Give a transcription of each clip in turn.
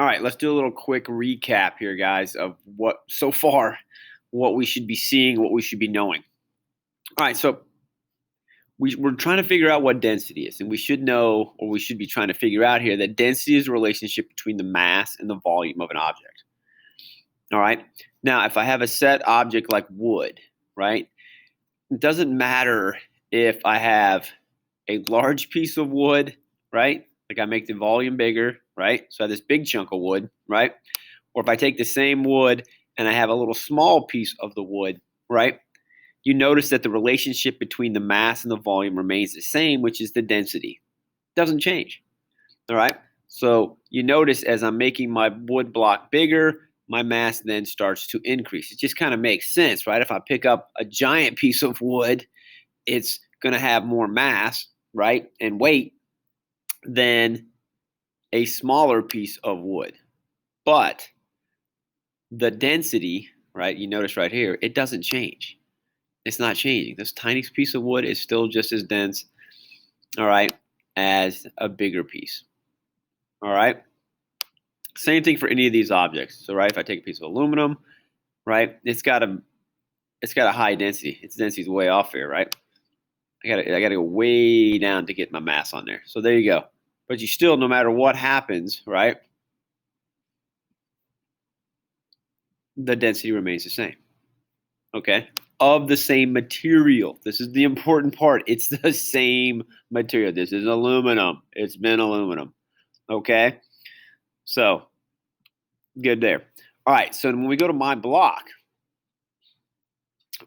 All right, let's do a little quick recap here, guys, of what we should be seeing, what we should be knowing. All right, so we're trying to figure out what density is, and we should know, or we should be trying to figure out here, that density is a relationship between the mass and the volume of an object. All right, now if I have a set object like wood, right, it doesn't matter if I have a large piece of wood, right, like I make the volume bigger, right, so I have this big chunk of wood, right, or if I take the same wood and I have a little small piece of the wood, right, you notice that the relationship between the mass and the volume remains the same, which is the density. It doesn't change. All right. So you notice as I'm making my wood block bigger, my mass then starts to increase. It just kind of makes sense, right? If I pick up a giant piece of wood, it's going to have more mass, right, and weight than a smaller piece of wood. But the density, right, you notice right here, it doesn't change. It's not changing. This tiny piece of wood is still just as dense, all right, as a bigger piece. All right. Same thing for any of these objects. So, right, if I take a piece of aluminum, right, it's got a high density. Its density is way off here, right? I gotta go way down to get my mass on there. So there you go. But you still, no matter what happens, right, the density remains the same. Okay, of the same material. This is the important part. It's the same material. This is aluminum. It's been aluminum. Okay, so good there. All right, so when we go to my block,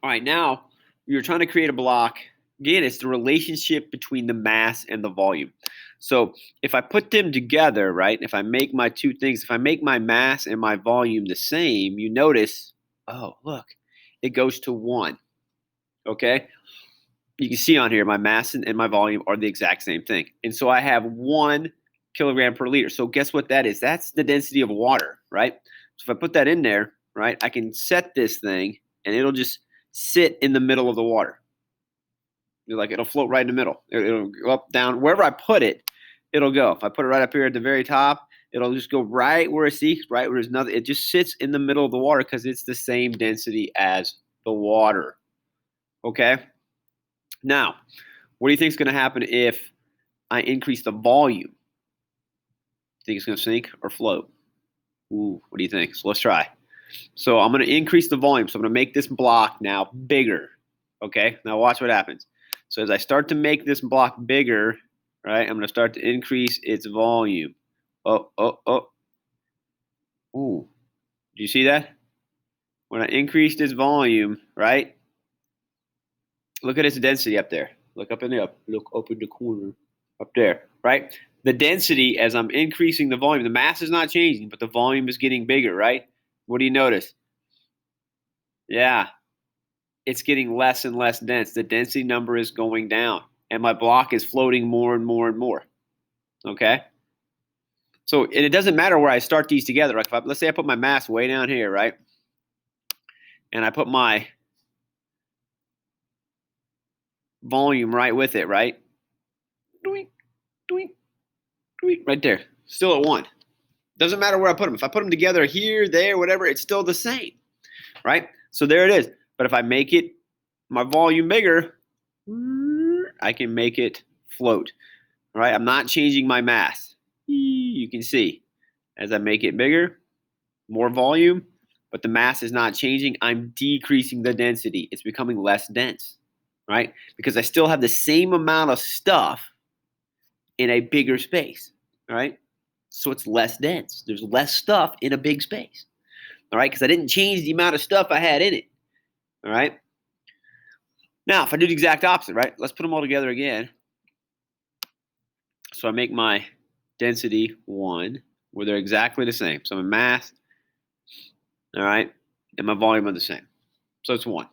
all right, now you're trying to create a block. Again, it's the relationship between the mass and the volume. So if I put them together, right, if I make my two things, if I make my mass and my volume the same, you notice, oh, look, it goes to 1. Okay? You can see on here my mass and my volume are the exact same thing. And so I have 1 kilogram per liter. So guess what that is? That's the density of water, right? So if I put that in there, right, I can set this thing and it'll just sit in the middle of the water. Like it'll float right in the middle. It'll go up, down, wherever I put it, it'll go. If I put it right up here at the very top, it'll just go right where it seeks, right where there's nothing. It just sits in the middle of the water because it's the same density as the water. Okay? Now, what do you think is going to happen if I increase the volume? Think it's going to sink or float? Ooh, what do you think? So let's try. So I'm going to increase the volume. So I'm going to make this block now bigger. Okay? Now watch what happens. So as I start to make this block bigger, right, I'm going to start to increase its volume. Oh. Ooh. Do you see that? When I increased its volume, right, look at its density up there. Look up in the look up in the corner up there, right? The density, as I'm increasing the volume, the mass is not changing, but the volume is getting bigger, right? What do you notice? Yeah, it's getting less and less dense. The density number is going down, and my block is floating more and more and more. Okay? So, and it doesn't matter where I start these together. Like let's say I put my mass way down here, right? And I put my volume right with it, right? Doink, doink, doink, right there. Still at 1. Doesn't matter where I put them. If I put them together here, there, whatever, it's still the same, right? So there it is. But if I make it my volume bigger, I can make it float, right? I'm not changing my mass. You can see as I make it bigger, more volume, but the mass is not changing. I'm decreasing the density. It's becoming less dense, right? Because I still have the same amount of stuff in a bigger space, all right? So it's less dense. There's less stuff in a big space, all right? Because I didn't change the amount of stuff I had in it, all right? Now, if I do the exact opposite, right? Let's put them all together again. So I make my density 1, where they're exactly the same. So my mass, all right, and my volume are the same. So it's 1.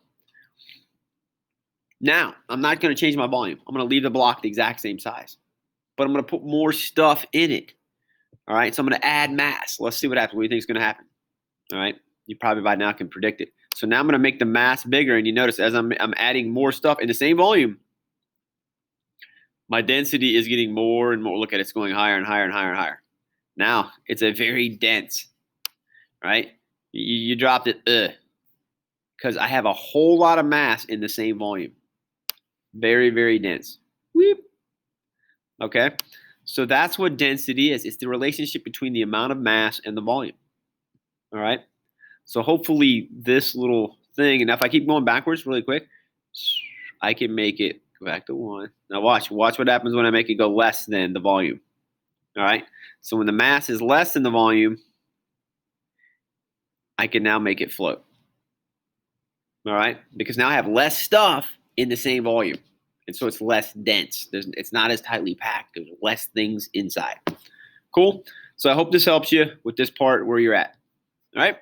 Now, I'm not going to change my volume. I'm going to leave the block the exact same size. But I'm going to put more stuff in it. All right, so I'm going to add mass. Let's see what happens. What do you think is going to happen? All right, you probably by now can predict it. So now I'm going to make the mass bigger, and you notice as I'm adding more stuff in the same volume, my density is getting more and more. Look at it, it's going higher and higher and higher and higher. Now it's a very dense, right? You dropped it, because I have a whole lot of mass in the same volume. Very, very dense. Weep. Okay, so that's what density is. It's the relationship between the amount of mass and the volume. All right, so hopefully this little thing, and if I keep going backwards really quick, I can make it go back to 1. Now watch what happens when I make it go less than the volume. All right, so when the mass is less than the volume, I can now make it float. All right, because now I have less stuff in the same volume. And so it's less dense. It's not as tightly packed. There's less things inside. Cool. So I hope this helps you with this part where you're at. All right.